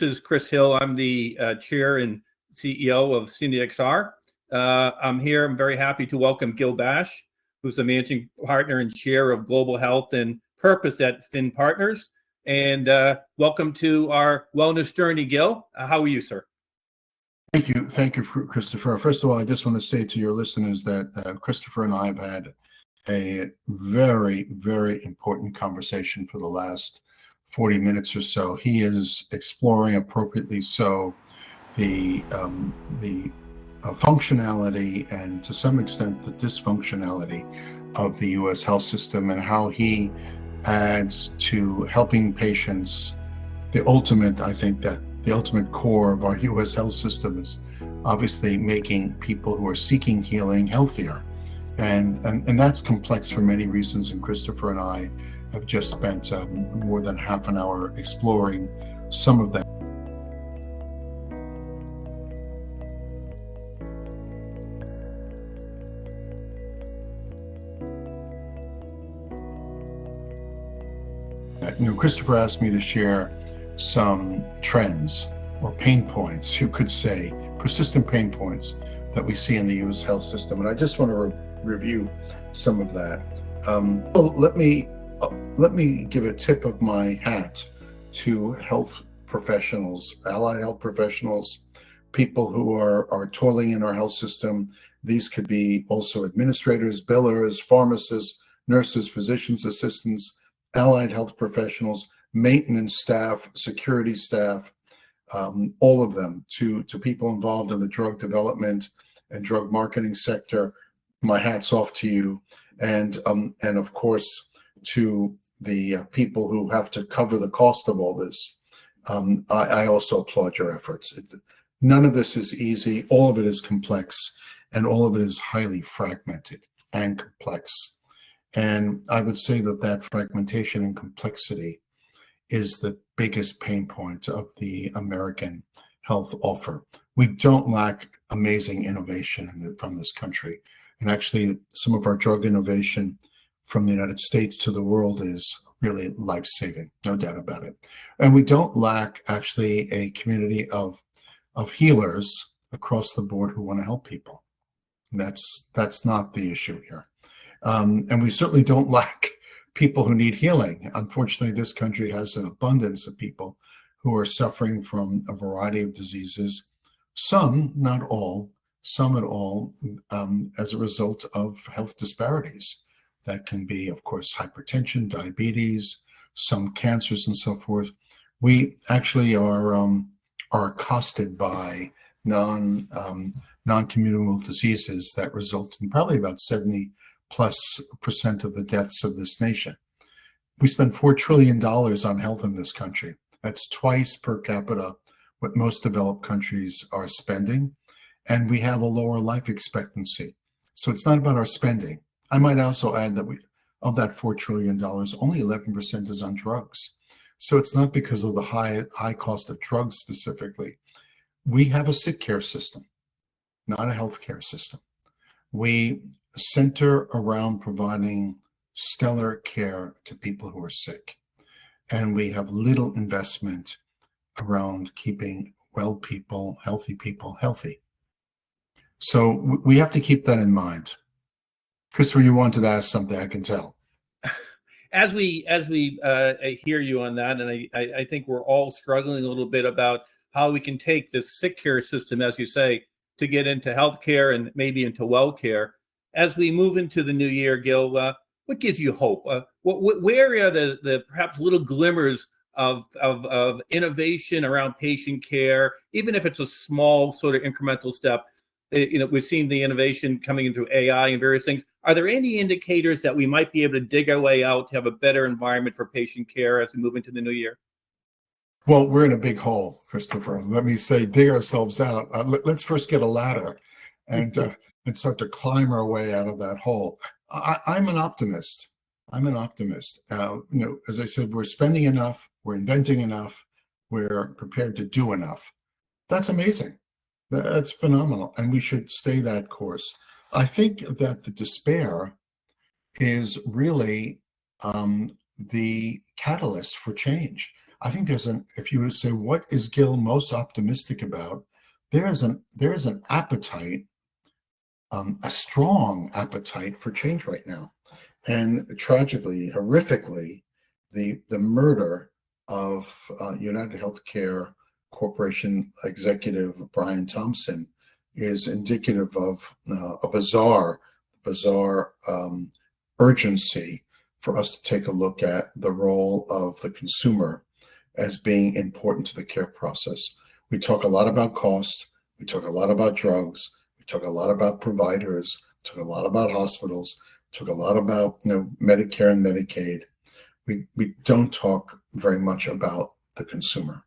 This is Chris Hill. I'm the chair and CEO of CNDXR. I'm here. I'm very happy to welcome Gil Bashe, who's the managing partner and chair of Global Health and Purpose at Finn Partners. And welcome to our wellness journey, Gil. How are you, sir? Thank you, Christopher. First of all, I just want to say to your listeners that Christopher and I have had a very, very important conversation for the last 40 minutes or so. He is exploring, appropriately so, the functionality and, to some extent, the dysfunctionality of the U.S. health system and how he adds to helping patients. I think that the ultimate core of our U.S. health system is obviously making people who are seeking healing healthier. And that's complex for many reasons, and Christopher and I have just spent more than half an hour exploring some of that. Christopher asked me to share some trends or pain points, you could say, persistent pain points that we see in the U.S. health system. And I just want to review some of that. Let me give a tip of my hat to health professionals, allied health professionals, people who are toiling in our health system. These could be also administrators, billers, pharmacists, nurses, physicians assistants, allied health professionals, maintenance staff, security staff, all of them, to people involved in the drug development and drug marketing sector. My hat's off to you. And of course, to the people who have to cover the cost of all this. I also applaud your efforts. None of this is easy. All of it is complex, and all of it is highly fragmented and complex. And I would say that fragmentation and complexity is the biggest pain point of the American health offer. We don't lack amazing innovation from this country. And actually, some of our drug innovation from the United States to the world is really life-saving, no doubt about it. And we don't lack actually a community of healers across the board who want to help people. That's not the issue here. And we certainly don't lack people who need healing. Unfortunately, this country has an abundance of people who are suffering from a variety of diseases, some, not all, some at all, as a result of health disparities. That can be, of course, hypertension, diabetes, some cancers, and so forth. We actually are accosted by non-communicable diseases that result in probably about 70+% of the deaths of this nation. We spend $4 trillion on health in this country. That's twice per capita what most developed countries are spending. And we have a lower life expectancy. So it's not about our spending. I might also add that of that $4 trillion, only 11% is on drugs. So it's not because of the high cost of drugs specifically. We have a sick care system, not a healthcare system. We center around providing stellar care to people who are sick. And we have little investment around keeping well people, healthy. So we have to keep that in mind. Christopher, you wanted to ask something, I can tell. As we hear you on that, and I think we're all struggling a little bit about how we can take this sick care system, as you say, to get into healthcare and maybe into well care. As we move into the new year, Gil, what gives you hope? Where are the perhaps little glimmers of innovation around patient care, even if it's a small sort of incremental step? We've seen the innovation coming in through AI and various things. Are there any indicators that we might be able to dig our way out to have a better environment for patient care as we move into the new year? Well, we're in a big hole, Christopher. Let me say, dig ourselves out. Let's first get a ladder and start to climb our way out of that hole. I'm an optimist. As I said, we're spending enough, we're inventing enough, we're prepared to do enough. That's amazing. That's phenomenal, and we should stay that course. I think that the despair is really the catalyst for change. I think if you were to say, what is Gil most optimistic about? There is an appetite, a strong appetite for change right now. And tragically, horrifically, the murder of United Healthcare Corporation executive Brian Thompson is indicative of a bizarre urgency for us to take a look at the role of the consumer as being important to the care process. We talk a lot about cost. We talk a lot about drugs. We talk a lot about providers. We talk a lot about hospitals. We talk a lot about Medicare and Medicaid. We don't talk very much about the consumer.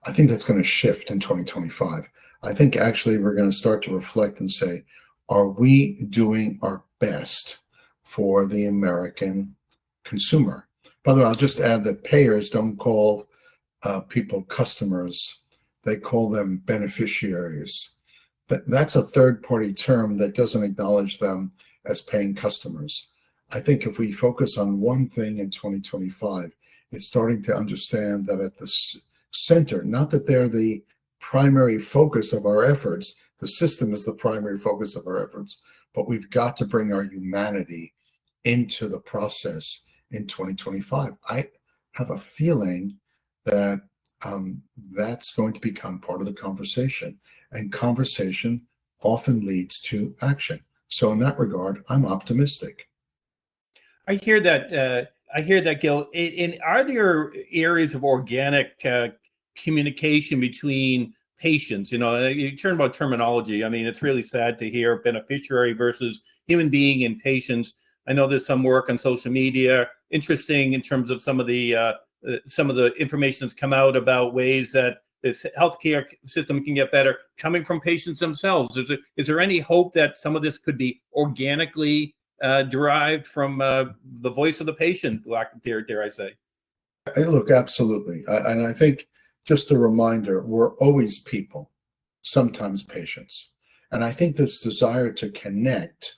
I think that's going to shift in 2025. I think actually we're going to start to reflect and say, are we doing our best for the American consumer? By the way, I'll just add that payers don't call people customers. They call them beneficiaries. That's a third-party term that doesn't acknowledge them as paying customers. I think if we focus on one thing in 2025, it's starting to understand that at the center, not that they're the primary focus of our efforts, the system is the primary focus of our efforts, but we've got to bring our humanity into the process in 2025. I have a feeling that that's going to become part of the conversation, and conversation often leads to action. So in that regard, I'm optimistic. I hear that, Gil. Are there areas of organic communication between patients? You turn about terminology. I mean, it's really sad to hear beneficiary versus human being and patients. I know there's some work on social media, interesting in terms of some of the information that's come out about ways that this healthcare system can get better coming from patients themselves. Is there any hope that some of this could be organically derived from the voice of the patient, dare I say? Look, absolutely. And I think just a reminder, we're always people, sometimes patients. And I think this desire to connect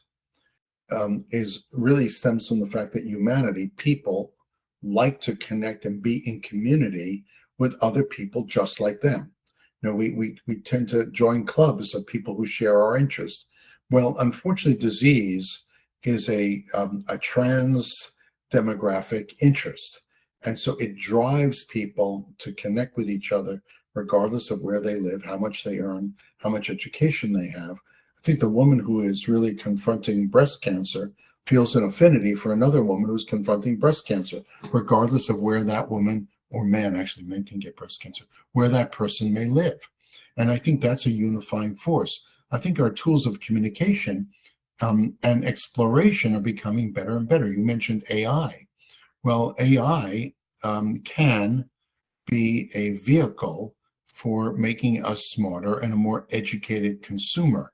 is really stems from the fact that humanity, people, like to connect and be in community with other people just like them. We tend to join clubs of people who share our interests. Well, unfortunately, disease is a trans demographic interest. And so it drives people to connect with each other, regardless of where they live, how much they earn, how much education they have. I think the woman who is really confronting breast cancer feels an affinity for another woman who's confronting breast cancer, regardless of where that woman, or man, actually men can get breast cancer, where that person may live. And I think that's a unifying force. I think our tools of communication and exploration are becoming better and better. You mentioned AI. Well, AI can be a vehicle for making us smarter and a more educated consumer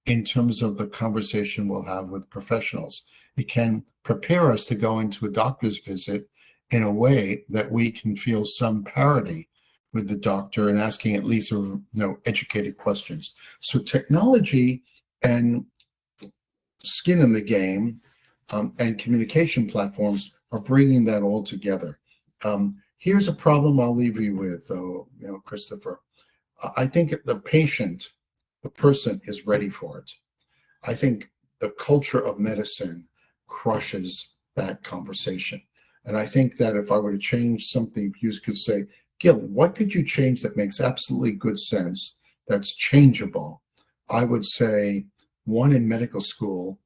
in terms of the conversation we'll have with professionals. It can prepare us to go into a doctor's visit in a way that we can feel some parity with the doctor and asking at least educated questions. So technology and skin in the game and communication platforms are bringing that all together. Here's a problem I'll leave you with, though, Christopher. I think the patient, the person, is ready for it. I think the culture of medicine crushes that conversation. And I think that if I were to change something, you could say, Gil, what could you change that makes absolutely good sense, that's changeable? I would say, one, in medical school,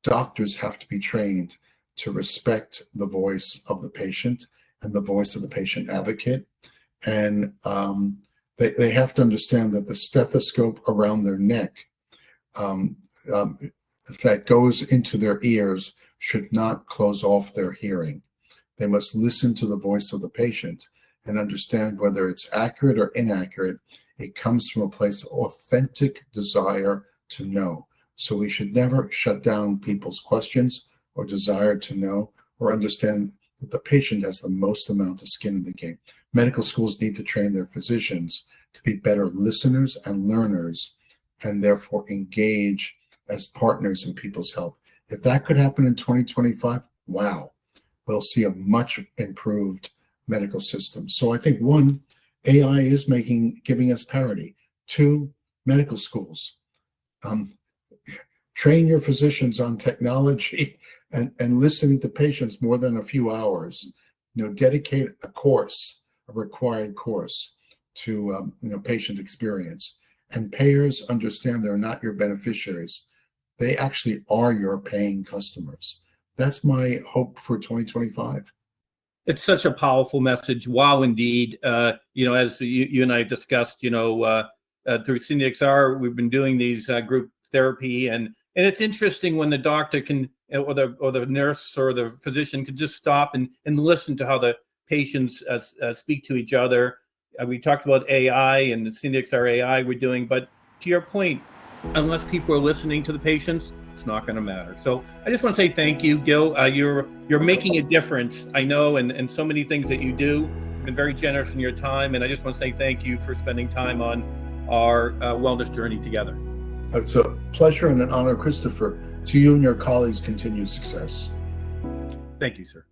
doctors have to be trained to respect the voice of the patient and the voice of the patient advocate. And they have to understand that the stethoscope around their neck that goes into their ears should not close off their hearing. They must listen to the voice of the patient and understand whether it's accurate or inaccurate. It comes from a place of authentic desire to know. So we should never shut down people's questions or desire to know or understand that the patient has the most amount of skin in the game. Medical schools need to train their physicians to be better listeners and learners, and therefore engage as partners in people's health. If that could happen in 2025, wow, we'll see a much improved medical system. So I think one, AI is giving us parity. Two, medical schools. Train your physicians on technology and listen to patients more than a few hours. Dedicate a required course to patient experience. And payers understand they're not your beneficiaries. They actually are your paying customers. That's my hope for 2025. It's such a powerful message. Wow, indeed. As you and I discussed, through CNXR, we've been doing these group therapy, and it's interesting when the doctor can, or the nurse or the physician can just stop and listen to how the patients speak to each other. We talked about AI and the CNXR AI we're doing, but to your point, unless people are listening to the patients, it's not going to matter. So I just want to say thank you, Gil. You're making a difference, I know, and so many things that you do. You've been very generous in your time, and I just want to say thank you for spending time on our wellness journey together. It's a pleasure and an honor, Christopher. To you and your colleagues, continued success. Thank you, sir.